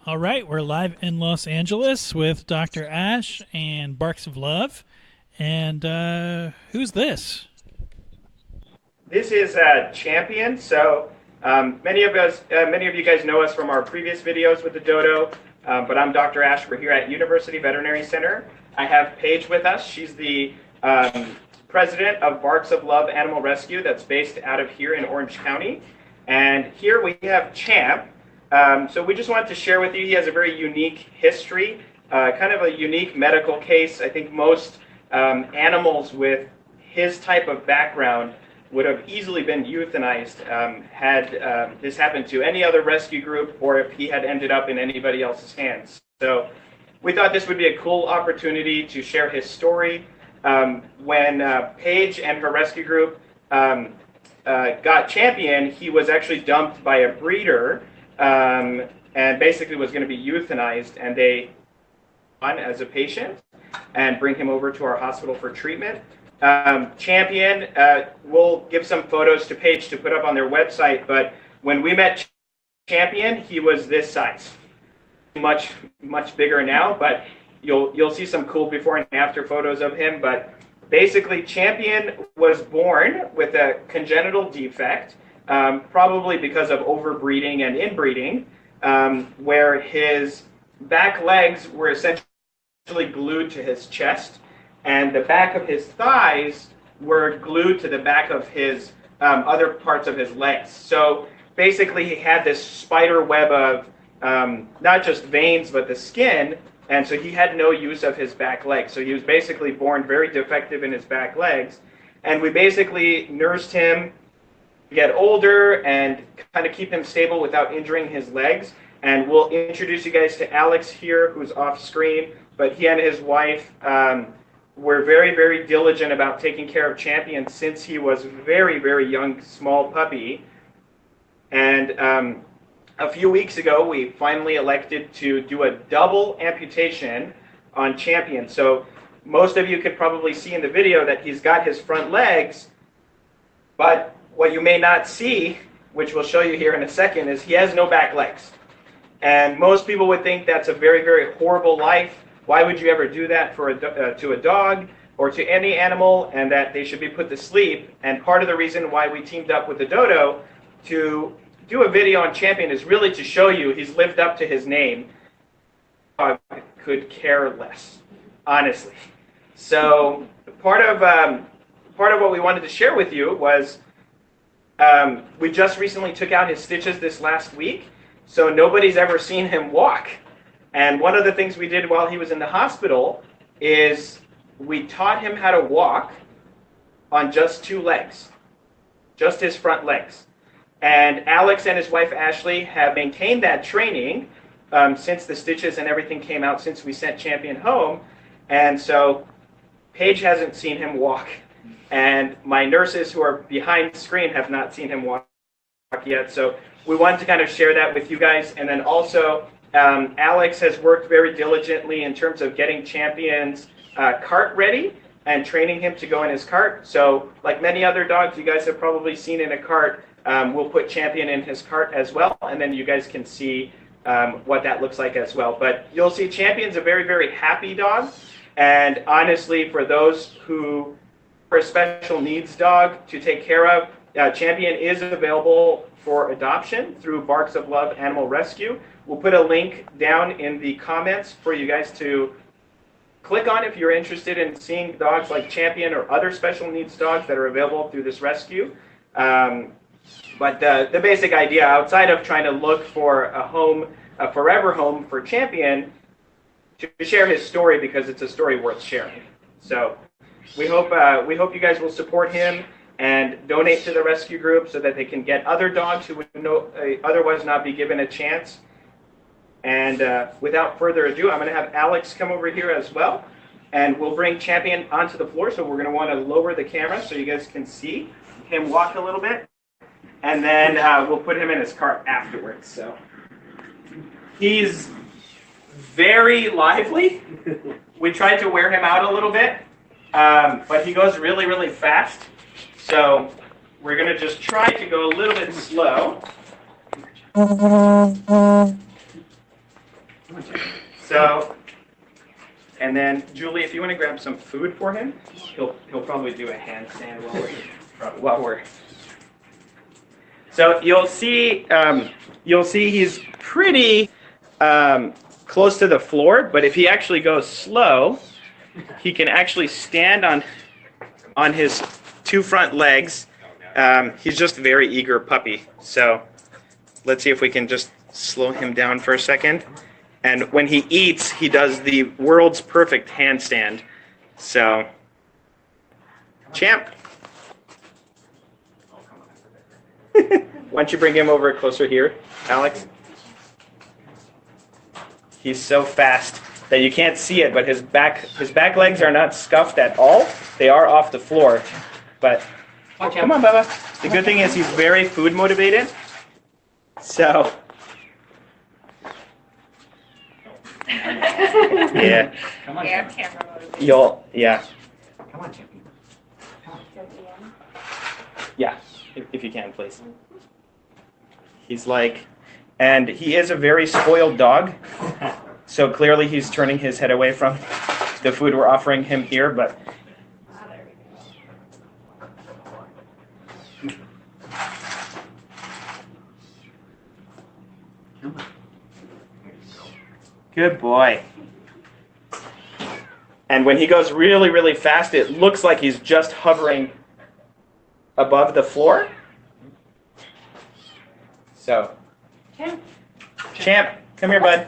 All right, we're live in Los Angeles with Dr. Ash and Barks of Love. And who's this? This is Champion. So many of you guys know us from our previous videos with the dodo, but I'm Dr. Ash. We're here at University Veterinary Center. I have Paige with us. She's the president of Barks of Love Animal Rescue that's based out of here in Orange County. And here we have Champ. So we just wanted to share with you, he has a very unique history, kind of a unique medical case. I think most animals with his type of background would have easily been euthanized had this happened to any other rescue group or if he had ended up in anybody else's hands. So we thought this would be a cool opportunity to share his story. When Paige and her rescue group got Champion, he was actually dumped by a breeder and basically was going to be euthanized, and they on as a patient and bring him over to our hospital for treatment. Champion, we'll give some photos to Paige to put up on their website, but when we met Champion, he was this size. Much bigger now, but you'll see some cool before and after photos of him. But basically, Champion was born with a congenital defect, probably because of overbreeding and inbreeding, where his back legs were essentially glued to his chest, and the back of his thighs were glued to the back of his other parts of his legs. So basically, he had this spider web of not just veins, but the skin, and so he had no use of his back legs. So he was basically born very defective in his back legs, and we basically nursed him to get older and kind of keep him stable without injuring his legs. And we'll introduce you guys to Alex here, who's off screen, but he and his wife were very, very diligent about taking care of Champion since he was very, very young, small puppy. And a few weeks ago, we finally elected to do a double amputation on Champion. So most of you could probably see in the video that he's got his front legs, but what you may not see, which we'll show you here in a second, is he has no back legs. And most people would think that's a very, very horrible life. Why would you ever do that to a dog or to any animal, and that they should be put to sleep? And part of the reason why we teamed up with the dodo to do a video on Champion is really to show you he's lived up to his name. I could care less, honestly. So part of what we wanted to share with you was we just recently took out his stitches this last week, so nobody's ever seen him walk. And one of the things we did while he was in the hospital is we taught him how to walk on just two legs, just his front legs. And Alex and his wife Ashley have maintained that training since the stitches and everything came out, since we sent Champion home. And so Paige hasn't seen him walk, and my nurses who are behind the screen have not seen him walk yet. So we wanted to kind of share that with you guys. And then also Alex has worked very diligently in terms of getting Champion's cart ready and training him to go in his cart. So like many other dogs you guys have probably seen in a cart, we'll put Champion in his cart as well, and then you guys can see what that looks like as well. But you'll see Champion's a very, very happy dog. And honestly, for those who are a special needs dog to take care of, Champion is available for adoption through Barks of Love Animal Rescue. We'll put a link down in the comments for you guys to click on if you're interested in seeing dogs like Champion or other special needs dogs that are available through this rescue. But the basic idea, outside of trying to look for a home, a forever home for Champion, to share his story because it's a story worth sharing. So we hope you guys will support him and donate to the rescue group so that they can get other dogs who would otherwise not be given a chance. And without further ado, I'm going to have Alex come over here as well, and we'll bring Champion onto the floor. So we're going to want to lower the camera so you guys can see him walk a little bit, and then we'll put him in his cart afterwards. So he's very lively. We tried to wear him out a little bit, but he goes really, really fast. So we're going to just try to go a little bit slow. So, and then Julie, if you want to grab some food for him, he'll probably do a handstand while we're. So you'll see he's pretty close to the floor, but if he actually goes slow, he can actually stand on his two front legs. He's just a very eager puppy. So let's see if we can just slow him down for a second. And when he eats, he does the world's perfect handstand. So, Champ. Why don't you bring him over closer here, Alex? He's so fast that you can't see it, but his back legs are not scuffed at all. They are off the floor. But, come on, Bubba. The good thing is he's very food motivated. So... yeah. Come on, yeah, camera motivated. Yeah. Come on, champion. Come on. Yeah, if you can, please. He's like, and he is a very spoiled dog. So clearly he's turning his head away from the food we're offering him here, but. Good boy. And when he goes really, really fast, it looks like he's just hovering above the floor. So, Champ, come here, bud.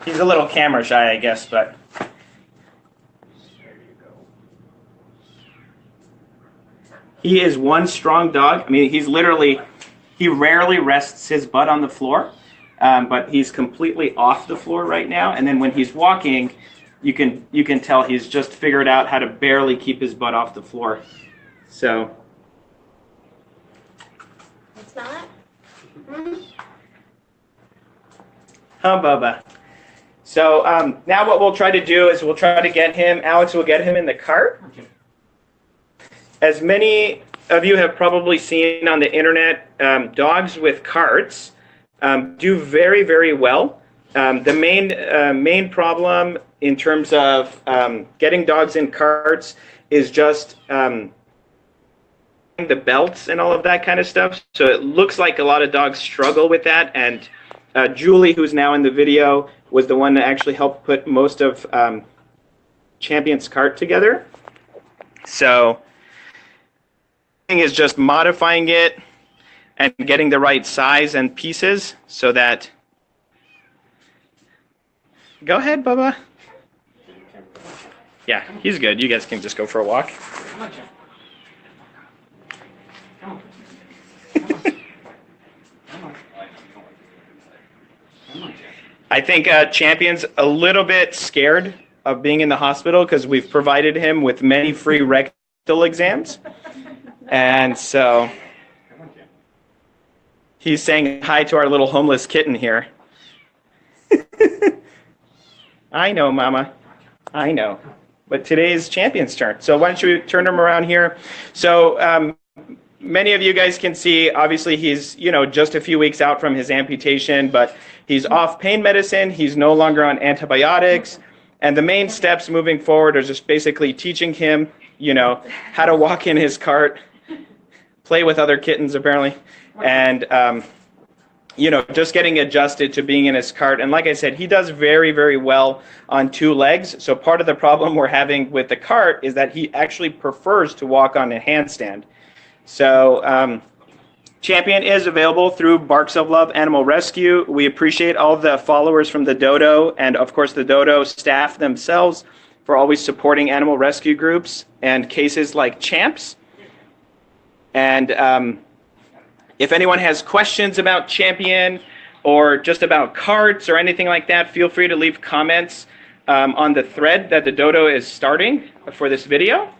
He's a little camera shy, I guess, but. He is one strong dog. I mean, he rarely rests his butt on the floor, but he's completely off the floor right now. And then when he's walking, you can tell he's just figured out how to barely keep his butt off the floor. So. It's not? Huh, Bubba. So now what we'll try to do is we'll try to get him, Alex will get him in the cart. As many of you have probably seen on the internet, dogs with carts do very, very well. The main problem in terms of getting dogs in carts is just the belts and all of that kind of stuff. So it looks like a lot of dogs struggle with that. And Julie, who's now in the video, was the one that actually helped put most of Champion's cart together. So is just modifying it and getting the right size and pieces so that. Go ahead, Bubba. Yeah, he's good. You guys can just go for a walk. Come on, Jeff. Come on. Come on. Come on, Jeff. I think Champion's a little bit scared of being in the hospital because we've provided him with many free rectal exams. And so he's saying hi to our little homeless kitten here. I know, Mama. I know. But today's Champion's turn. So why don't you turn him around here? So many of you guys can see, obviously he's, just a few weeks out from his amputation, but he's off pain medicine. He's no longer on antibiotics. And the main steps moving forward are just basically teaching him, how to walk in his cart, play with other kittens apparently, and just getting adjusted to being in his cart. And like I said, he does very, very well on two legs. So part of the problem we're having with the cart is that he actually prefers to walk on a handstand. So Champion is available through Barks of Love Animal Rescue. We appreciate all the followers from the Dodo and of course the Dodo staff themselves for always supporting animal rescue groups and cases like Champs. And if anyone has questions about Champion or just about carts or anything like that, feel free to leave comments on the thread that the Dodo is starting for this video.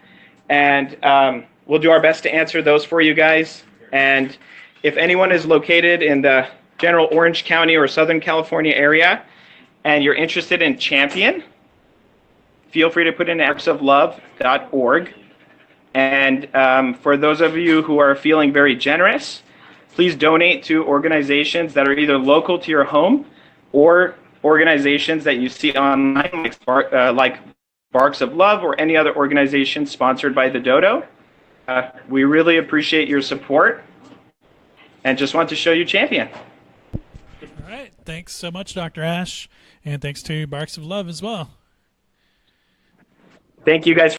And we'll do our best to answer those for you guys. And if anyone is located in the general Orange County or Southern California area and you're interested in Champion, feel free to put in barksoflove.org And for those of you who are feeling very generous, please donate to organizations that are either local to your home or organizations that you see online, like Barks of Love or any other organization sponsored by the Dodo. We really appreciate your support and just want to show you Champion. All right. Thanks so much, Dr. Ash. And thanks to Barks of Love as well. Thank you guys